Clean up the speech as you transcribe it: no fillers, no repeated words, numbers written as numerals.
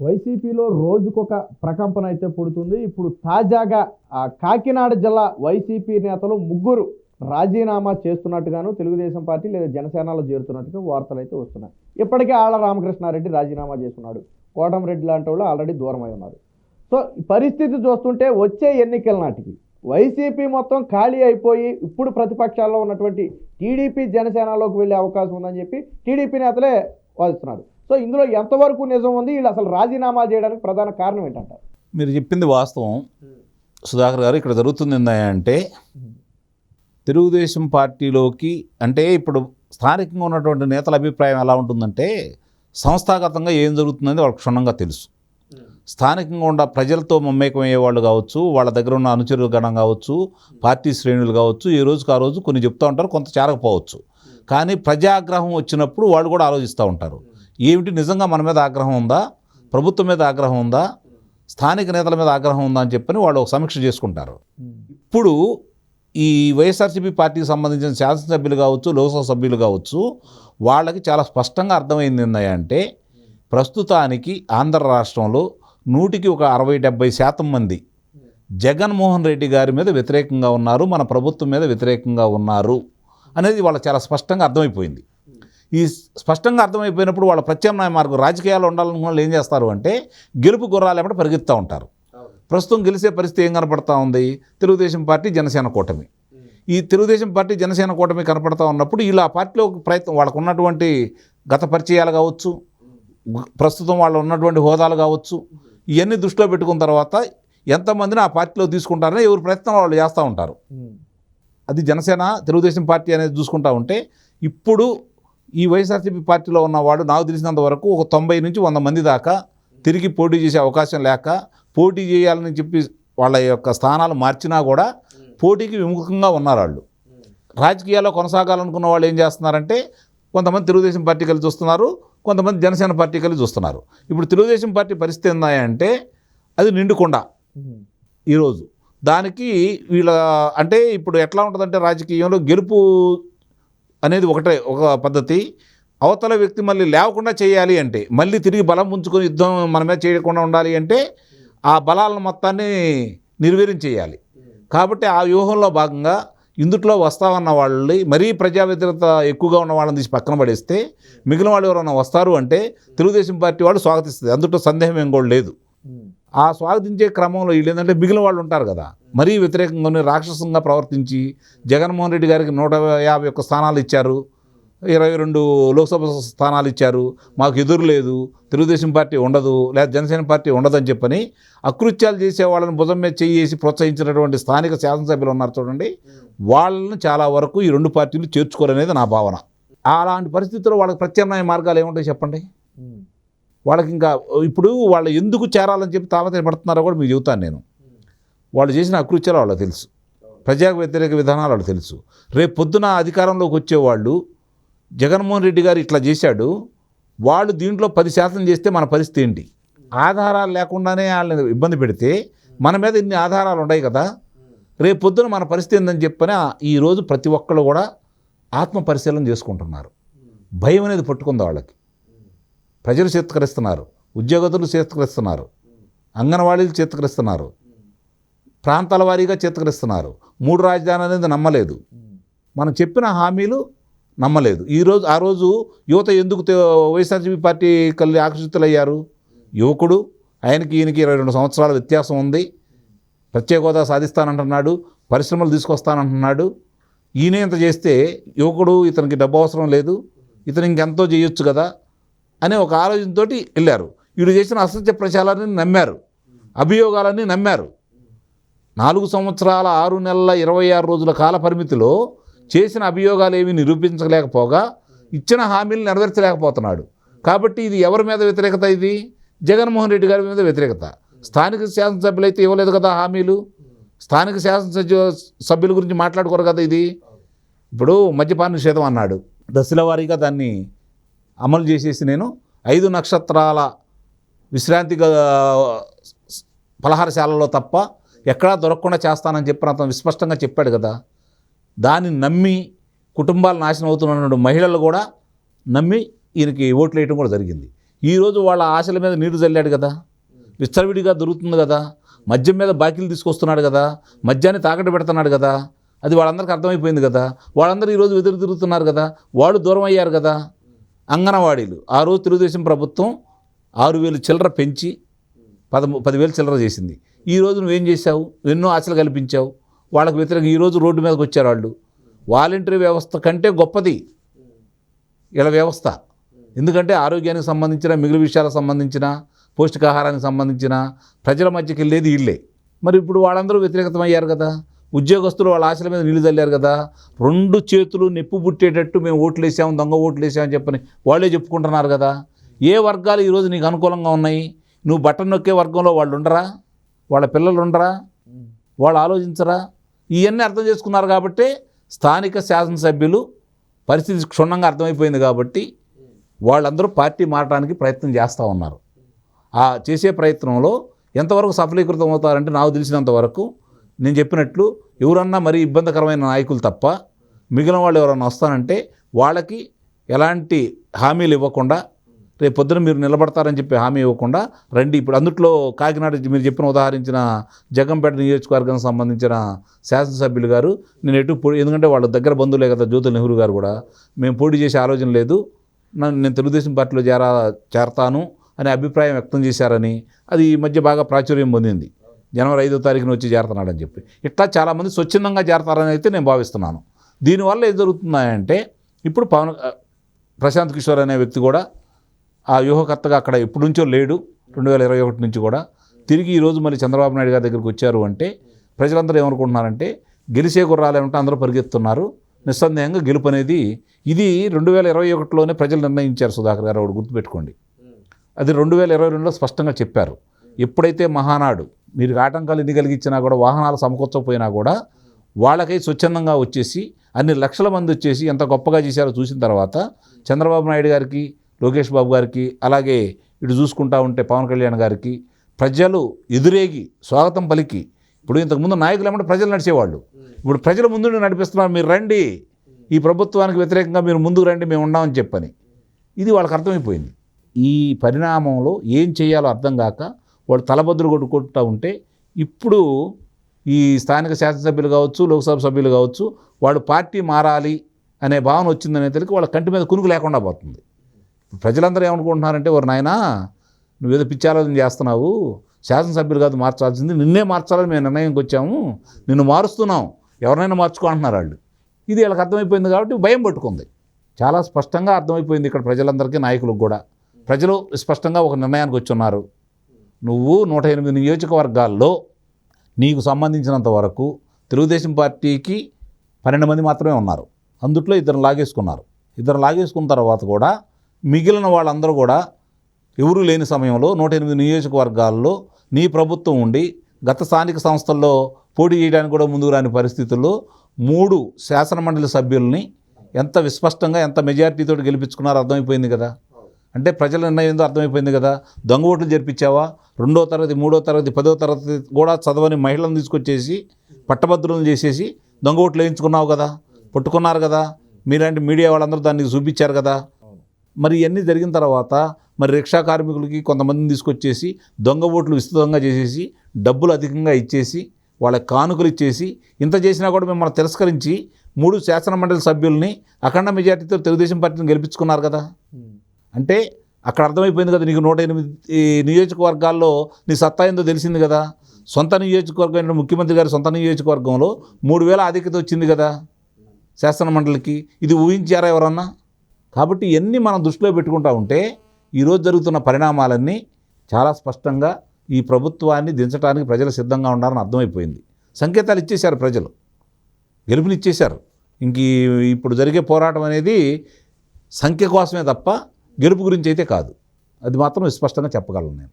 వైసీపీలో రోజుకొక ప్రకంపన అయితే పుడుతుంది. ఇప్పుడు తాజాగా కాకినాడ జిల్లా వైసీపీ నేతలు ముగ్గురు రాజీనామా చేస్తున్నట్టుగాను తెలుగుదేశం పార్టీ లేదా జనసేనలో చేరుతున్నట్టుగా వార్తలు అయితే వస్తున్నాయి. ఇప్పటికే ఆళ్ల రామకృష్ణారెడ్డి రాజీనామా చేస్తున్నాడు. కోటంరెడ్డి లాంటి వాళ్ళు ఆల్రెడీ దూరమై ఉన్నారు. సో పరిస్థితి చూస్తుంటే వచ్చే ఎన్నికల నాటికి వైసీపీ మొత్తం ఖాళీ అయిపోయి ఇప్పుడు ప్రతిపక్షాల్లో ఉన్నటువంటి టీడీపీ జనసేనలోకి వెళ్ళే అవకాశం ఉందని చెప్పి టీడీపీ నేతలే వాదిస్తున్నారు. సో ఇందులో ఎంతవరకు నిజం ఉంది, వీళ్ళు అసలు రాజీనామా చేయడానికి ప్రధాన కారణం ఏంటంటారు? మీరు చెప్పింది వాస్తవం సుధాకర్ గారు. ఇక్కడ జరుగుతుంది ఏంటంటే తెలుగుదేశం పార్టీలోకి అంటే ఇప్పుడు స్థానికంగా ఉన్నటువంటి నేతల అభిప్రాయం ఎలా ఉంటుందంటే సంస్థాగతంగా ఏం జరుగుతుందని వాళ్ళకి క్షుణ్ణంగా తెలుసు. స్థానికంగా ఉన్న ప్రజలతో మమేకమయ్యే వాళ్ళు కావచ్చు, వాళ్ళ దగ్గర ఉన్న అనుచరుల గణం కావచ్చు, పార్టీ శ్రేణులు కావచ్చు, ఈ రోజుకి ఆ రోజు కొన్ని చెప్తూ ఉంటారు, కొంత చేరకపోవచ్చు. కానీ ప్రజాగ్రహం వచ్చినప్పుడు వాళ్ళు కూడా ఆలోచిస్తూ ఉంటారు. ఏమిటి నిజంగా మన మీద ఆగ్రహం ఉందా, ప్రభుత్వం మీద ఆగ్రహం ఉందా, స్థానిక నేతల మీద ఆగ్రహం ఉందా అని చెప్పని వాళ్ళు ఒక సమీక్ష చేసుకుంటారు. ఇప్పుడు ఈ వైఎస్ఆర్సీపీ పార్టీకి సంబంధించిన శాసనసభ్యులు కావచ్చు, లోక్సభ సభ్యులు కావచ్చు, వాళ్ళకి చాలా స్పష్టంగా అర్థమైంది ఏంటంటే ప్రస్తుతానికి ఆంధ్ర రాష్ట్రంలో 100కి ఒక 60-70% మంది జగన్మోహన్ రెడ్డి గారి మీద వ్యతిరేకంగా ఉన్నారు, మన ప్రభుత్వం మీద వ్యతిరేకంగా ఉన్నారు అనేది వాళ్ళకి చాలా స్పష్టంగా అర్థమైపోయింది. ఈ స్పష్టంగా అర్థమైపోయినప్పుడు వాళ్ళ ప్రత్యామ్నాయ మార్గం రాజకీయాలు ఉండాలనుకున్న వాళ్ళు ఏం చేస్తారు అంటే గెలుపు గుర్రాలు ఏమంటే పరిగెత్తుతూ ఉంటారు. ప్రస్తుతం గెలిచే పరిస్థితి ఏం కనపడతా ఉంది? తెలుగుదేశం పార్టీ జనసేన కూటమి. ఈ తెలుగుదేశం పార్టీ జనసేన కూటమి కనపడతా ఉన్నప్పుడు ఇలా పార్టీలో ప్రయత్నం వాళ్ళకు ఉన్నటువంటి గత పరిచయాలు కావచ్చు, ప్రస్తుతం వాళ్ళు ఉన్నటువంటి హోదాలు కావచ్చు, ఇవన్నీ దృష్టిలో పెట్టుకున్న తర్వాత ఎంతమందిని ఆ పార్టీలో తీసుకుంటారని ఎవరి ప్రయత్నం వాళ్ళు చేస్తూ ఉంటారు. అది జనసేన తెలుగుదేశం పార్టీ అనేది చూసుకుంటా ఉంటే ఇప్పుడు ఈ వైఎస్ఆర్సీపీ పార్టీలో ఉన్నవాడు నాకు తెలిసినంత వరకు ఒక 90 నుంచి 100 మంది దాకా తిరిగి పోటీ చేసే అవకాశం లేక పోటీ చేయాలని చెప్పి వాళ్ళ యొక్క స్థానాలు మార్చినా కూడా పోటీకి విముఖంగా ఉన్నారు. వాళ్ళు రాజకీయాల్లో కొనసాగాలనుకున్న వాళ్ళు ఏం చేస్తున్నారంటే కొంతమంది తెలుగుదేశం పార్టీ కలిసి చూస్తున్నారు, కొంతమంది జనసేన పార్టీ కలిసి చూస్తున్నారు. ఇప్పుడు తెలుగుదేశం పార్టీ పరిస్థితి ఏందంటే అది నిండుకొండ ఈరోజు. దానికి వీళ్ళ అంటే ఇప్పుడు ఎట్లా ఉంటుందంటే రాజకీయంలో గెలుపు అనేది ఒక పద్ధతి, అవతల వ్యక్తి మళ్ళీ లేవకుండా చేయాలి అంటే మళ్ళీ తిరిగి బలం పుంజుకొని యుద్ధం మన మీద చేయకుండా ఉండాలి అంటే ఆ బలాలను మొత్తాన్ని నిర్వీర్యం చేయాలి. కాబట్టి ఆ వ్యూహంలో భాగంగా ఇందుట్లో వస్తామన్న వాళ్ళని మరీ ప్రజా వ్యతిరేకత ఎక్కువగా ఉన్న వాళ్ళని తీసి పక్కన పడేస్తే మిగిలిన వాళ్ళు ఎవరైనా వస్తారు అంటే తెలుగుదేశం పార్టీ వాళ్ళు స్వాగతిస్తుంది. అందులో సందేహం ఏం కూడా లేదు. ఆ స్వాగతించే క్రమంలో వీళ్ళు ఏంటంటే మిగిలిన వాళ్ళు ఉంటారు కదా, మరీ వ్యతిరేకంగానే రాక్షసంగా ప్రవర్తించి జగన్మోహన్ రెడ్డి గారికి 151 స్థానాలు ఇచ్చారు, 22 లోక్సభ స్థానాలు ఇచ్చారు, మాకు ఎదురు లేదు, తెలుగుదేశం పార్టీ ఉండదు లేదా జనసేన పార్టీ ఉండదని చెప్పని అకృత్యాలు చేసే వాళ్ళని భుజం మీద చేసి ప్రోత్సహించినటువంటి స్థానిక శాసనసభ్యులు ఉన్నారు చూడండి, వాళ్ళని చాలా వరకు ఈ రెండు పార్టీలు చేర్చుకోరనేది నా భావన. అలాంటి పరిస్థితుల్లో వాళ్ళకి ప్రత్యామ్నాయ మార్గాలు ఏముంటాయి చెప్పండి? వాళ్ళకి ఇంకా ఇప్పుడు వాళ్ళు ఎందుకు చేరాలని చెప్పి తామతే పడుతున్నారో కూడా మీకు చెబుతాను నేను. వాళ్ళు చేసిన అకృత్యాలు వాళ్ళకి తెలుసు, ప్రజా వ్యతిరేక విధానాలు వాళ్ళకి తెలుసు. రేపు పొద్దున అధికారంలోకి వచ్చేవాళ్ళు జగన్మోహన్ రెడ్డి గారు ఇట్లా చేశాడు, వాళ్ళు దీంట్లో 10% చేస్తే మన పరిస్థితి ఏంటి? ఆధారాలు లేకుండానే వాళ్ళని ఇబ్బంది పెడితే మన మీద ఇన్ని ఆధారాలు ఉన్నాయి కదా, రేపు పొద్దున మన పరిస్థితి ఏందని చెప్పని ఈరోజు ప్రతి ఒక్కళ్ళు కూడా ఆత్మ పరిశీలన చేసుకుంటున్నారు. భయం అనేది పట్టుకుంది వాళ్ళకి. ప్రజలు చేతకరిస్తున్నారు, ఉద్యోగస్తులు చేతకరిస్తున్నారు, అంగన్వాడీలు చేతకరిస్తున్నారు, ప్రాంతాల వారీగా చేతకరిస్తున్నారు. 3 రాజధానులు అనేది నమ్మలేదు, మనం చెప్పిన హామీలు నమ్మలేదు. ఆ రోజు యువత ఎందుకు వైఎస్ఆర్సీపీ పార్టీ కలిసి ఆకర్షితులయ్యారు? యువకుడు, ఆయనకి ఈయనకి 22 సంవత్సరాల వ్యత్యాసం ఉంది, ప్రత్యేక హోదా సాధిస్తానంటున్నాడు, పరిశ్రమలు తీసుకొస్తానంటున్నాడు. ఈయన ఇంత చేస్తే యువకుడు ఇతనికి డబ్బు అవసరం లేదు, ఇతను ఇంకెంతో చేయొచ్చు కదా అనే ఒక ఆలోచనతో వెళ్ళారు. వీడు చేసిన అసత్య ప్రచారాన్ని నమ్మారు, అభియోగాలన్నీ నమ్మారు. 4 సంవత్సరాల 6 నెలల 26 రోజుల కాల పరిమితిలో చేసిన అభియోగాలు ఏమీ నిరూపించలేకపోగా ఇచ్చిన హామీలు నెరవేర్చలేకపోతున్నాడు. కాబట్టి ఇది ఎవరి మీద వ్యతిరేకత? ఇది జగన్మోహన్ రెడ్డి గారి మీద వ్యతిరేకత. స్థానిక శాసనసభ్యులు అయితే ఇవ్వలేదు కదా హామీలు, స్థానిక శాసనసభ్యుల గురించి మాట్లాడుకోరు కదా. ఇది ఇప్పుడు మద్యపాన నిషేధం అన్నాడు, దశల వారీగా దాన్ని అమలు చేసేసి నేను 5 నక్షత్రాల విశ్రాంతి పలహారశాలలో తప్ప ఎక్కడా దొరకకుండా చేస్తానని చెప్పిన అతను విస్పష్టంగా చెప్పాడు కదా. దాన్ని నమ్మి కుటుంబాలు నాశనం అవుతున్న మహిళలు కూడా నమ్మి ఈయనకి ఓట్లు వేయడం కూడా జరిగింది. ఈరోజు వాళ్ళ ఆశల మీద నీరు చల్లాడు కదా, విచ్చలవిడిగా దొరుకుతుంది కదా, మద్యం మీద బాకీలు తీసుకొస్తున్నాడు కదా, మద్యాన్ని తాకట్టు పెడుతున్నాడు కదా, అది వాళ్ళందరికీ అర్థమైపోయింది కదా. వాళ్ళందరూ ఈరోజు ఎదురు తిరుగుతున్నారు కదా, వాళ్ళు దూరం అయ్యారు కదా. అంగన్వాడీలు ఆ రోజు తెలుగుదేశం ప్రభుత్వం 6,000 చిల్లర పెంచి 10,000 చిల్లర చేసింది. ఈరోజు నువ్వేం చేశావు? ఎన్నో ఆశలు కల్పించావు. వాళ్ళకి వ్యతిరేకంగా ఈరోజు రోడ్డు మీదకి వచ్చారు వాళ్ళు. వాలంటరీ వ్యవస్థ కంటే గొప్పది ఇలా వ్యవస్థ. ఎందుకంటే ఆరోగ్యానికి సంబంధించిన, మిగిలిన విషయాలకు సంబంధించిన, పౌష్టికాహారానికి సంబంధించిన ప్రజల మధ్యకి వెళ్ళేది వీళ్ళే. మరి ఇప్పుడు వాళ్ళందరూ వ్యతిరేకతమయ్యారు కదా. ఉద్యోగస్తులు వాళ్ళ ఆశల మీద నీళ్లు చల్లారు కదా. 2 చేతులు నొప్పి పుట్టేటట్టు మేము ఓట్లు వేసాము, దొంగ ఓట్లు వేసామని చెప్పని వాళ్ళే చెప్పుకుంటున్నారు కదా. ఏ వర్గాలు ఈరోజు నీకు అనుకూలంగా ఉన్నాయి? నువ్వు బటన్ నొక్కే వర్గంలో వాళ్ళు ఉండరా? వాళ్ళ పిల్లలు ఉండరా? వాళ్ళు ఆలోచించరా? ఇవన్నీ అర్థం చేసుకున్నారు కాబట్టి స్థానిక శాసనసభ్యులు పరిస్థితి క్షుణ్ణంగా అర్థమైపోయింది కాబట్టి వాళ్ళందరూ పార్టీ మారడానికి ప్రయత్నం చేస్తూ ఉన్నారు. ఆ చేసే ప్రయత్నంలో ఎంతవరకు సఫలీకృతం అవుతారంటే నాకు తెలిసినంత వరకు నేను చెప్పినట్లు ఎవరన్నా మరీ ఇబ్బందికరమైన నాయకులు తప్ప మిగిలిన వాళ్ళు ఎవరన్నా వస్తానంటే వాళ్ళకి ఎలాంటి హామీలు ఇవ్వకుండా, రేపు పొద్దున మీరు నిలబడతారని చెప్పి హామీ ఇవ్వకుండా రండి. ఇప్పుడు అందుట్లో కాకినాడ మీరు చెప్పిన ఉదాహరించిన జగంపేట నియోజకవర్గానికి సంబంధించిన శాసనసభ్యులు గారు నేను ఎందుకంటే వాళ్ళ దగ్గర బంధువులే కదా, జ్యోతుల నెహ్రూ గారు కూడా, మేము పోటీ చేసే ఆలోచన లేదు, నేను తెలుగుదేశం పార్టీలో చేరతాను అనే అభిప్రాయం వ్యక్తం చేశారని అది ఈ మధ్య బాగా ప్రాచుర్యం పొందింది. జనవరి 5వ తారీఖున వచ్చి చేరుతున్నాడని చెప్పి ఇట్లా చాలామంది స్వచ్ఛందంగా చేరతారని అయితే నేను భావిస్తున్నాను. దీనివల్ల ఏం జరుగుతున్నాయంటే ఇప్పుడు ప్రశాంత్ కిషోర్ అనే వ్యక్తి కూడా ఆ వ్యూహకర్తగా అక్కడ ఎప్పటి నుంచో లేడు, 2021 నుంచి కూడా తిరిగి ఈరోజు మళ్ళీ చంద్రబాబు నాయుడు గారి దగ్గరికి వచ్చారు అంటే ప్రజలందరూ ఏమనుకుంటున్నారంటే గెలిచే గుర్రాలు ఏమంటే అందరూ పరిగెత్తున్నారు. నిస్సందేహంగా గెలుపు అనేది ఇది 2021లోనే ప్రజలు నిర్ణయించారు. సుధాకర్ గారు ఒకటి గుర్తుపెట్టుకోండి, అది 2022లో స్పష్టంగా చెప్పారు. ఎప్పుడైతే మహానాడు మీరు ఆటంకాలు ఎన్ని కలిగించినా కూడా, వాహనాలు సమకూర్చకపోయినా కూడా వాళ్ళకై స్వచ్ఛందంగా వచ్చేసి అన్ని లక్షల మంది వచ్చేసి ఎంత గొప్పగా చేశారో చూసిన తర్వాత చంద్రబాబు నాయుడు గారికి, లోకేష్ బాబు గారికి, అలాగే ఇటు చూసుకుంటా ఉంటే పవన్ కళ్యాణ్ గారికి ప్రజలు ఎదురేగి స్వాగతం పలికి, ఇప్పుడు ఇంతకుముందు నాయకులు ఏమంటే ప్రజలు నడిచేవాళ్ళు, ఇప్పుడు ప్రజల ముందు నడిపిస్తున్నారు. మీరు రండి, ఈ ప్రభుత్వానికి వ్యతిరేకంగా మీరు ముందుకు రండి, మేము ఉన్నామని చెప్పని. ఇది వాళ్ళకి అర్థమైపోయింది. ఈ పరిణామంలో ఏం చేయాలో అర్థం కాక వాళ్ళు తలబద్దులు కొట్టుకుంటూ ఉంటే ఇప్పుడు ఈ స్థానిక శాసనసభ్యులు కావచ్చు, లోక్సభ సభ్యులు కావచ్చు, వాళ్ళు పార్టీ మారాలి అనే భావన వచ్చిందనే తెలియక వాళ్ళ కంటి మీద కునుకు లేకుండా పోతుంది. ప్రజలందరూ ఏమనుకుంటున్నారంటే, ఓరు నాయనా నువ్వేదో పిచ్చాలోచన చేస్తున్నావు, శాసనసభ్యులు కాదు మార్చాల్సింది, నిన్నే మార్చాలని మేము నిర్ణయంకి వచ్చాము, నిన్ను మారుస్తున్నాం, ఎవరినైనా మార్చుకుంటున్నారు వాళ్ళు. ఇది వాళ్ళకి అర్థమైపోయింది కాబట్టి భయం పట్టుకుంది. చాలా స్పష్టంగా అర్థమైపోయింది ఇక్కడ ప్రజలందరికీ, నాయకులకు కూడా. ప్రజలు స్పష్టంగా ఒక నిర్ణయానికి వచ్చి ఉన్నారు. నువ్వు 108 నియోజకవర్గాల్లో నీకు సంబంధించినంత వరకు తెలుగుదేశం పార్టీకి 12 మంది మాత్రమే ఉన్నారు. అందుట్లో 2 లాగేసుకున్నారు. 2 లాగేసుకున్న తర్వాత కూడా మిగిలిన వాళ్ళందరూ కూడా ఎవరూ లేని సమయంలో 108 నియోజకవర్గాల్లో నీ ప్రభుత్వం ఉండి గత స్థానిక సంస్థల్లో పోటీ చేయడానికి కూడా ముందుకు రాని పరిస్థితుల్లో 3 శాసనమండలి సభ్యుల్ని ఎంత విస్పష్టంగా ఎంత మెజారిటీతో గెలిపించుకున్నారో అర్థమైపోయింది కదా. అంటే ప్రజల నిర్ణయం ఏందో అర్థమైపోయింది కదా. దొంగ ఓట్లు జరిపించావా? 2వ తరగతి, 3వ తరగతి, 10వ తరగతి కూడా చదవని మహిళలను తీసుకొచ్చేసి పట్టభద్రులను చేసేసి దొంగ ఓట్లు వేయించుకున్నావు కదా, పట్టుకున్నారు కదా. మీలాంటి మీడియా వాళ్ళందరూ దాన్ని చూపించారు కదా. మరి ఇవన్నీ జరిగిన తర్వాత మరి రిక్షా కార్మికులకి కొంతమందిని తీసుకొచ్చేసి దొంగ ఓట్లు విస్తృతంగా చేసేసి డబ్బులు అధికంగా ఇచ్చేసి వాళ్ళ కానుకలు ఇచ్చేసి ఇంత చేసినా కూడా మిమ్మల్ని తిరస్కరించి 3 శాసనమండలి సభ్యుల్ని అఖండ మెజార్టీతో తెలుగుదేశం పార్టీని గెలిపించుకున్నారు కదా. అంటే అక్కడ అర్థమైపోయింది కదా, నీకు 108 నియోజకవర్గాల్లో నీ సత్తా ఏందో తెలిసింది కదా. సొంత నియోజకవర్గం, ముఖ్యమంత్రి గారి సొంత నియోజకవర్గంలో 3,000 ఆధిక్యత వచ్చింది కదా శాసనమండలికి. ఇది ఊహించారా ఎవరన్నా? కాబట్టి ఇవన్నీ మనం దృష్టిలో పెట్టుకుంటా ఉంటే ఈరోజు జరుగుతున్న పరిణామాలన్నీ చాలా స్పష్టంగా ఈ ప్రభుత్వాన్ని దించడానికి ప్రజలు సిద్ధంగా ఉన్నారని అర్థమైపోయింది. సంకేతాలు ఇచ్చేశారు, ప్రజలు గెలుపునిచ్చేశారు. ఇప్పుడు జరిగే పోరాటం అనేది సంఖ్య కోసమే తప్ప గెలుపు గురించి అయితే కాదు. అది మాత్రం స్పష్టంగా చెప్పగలను నేను.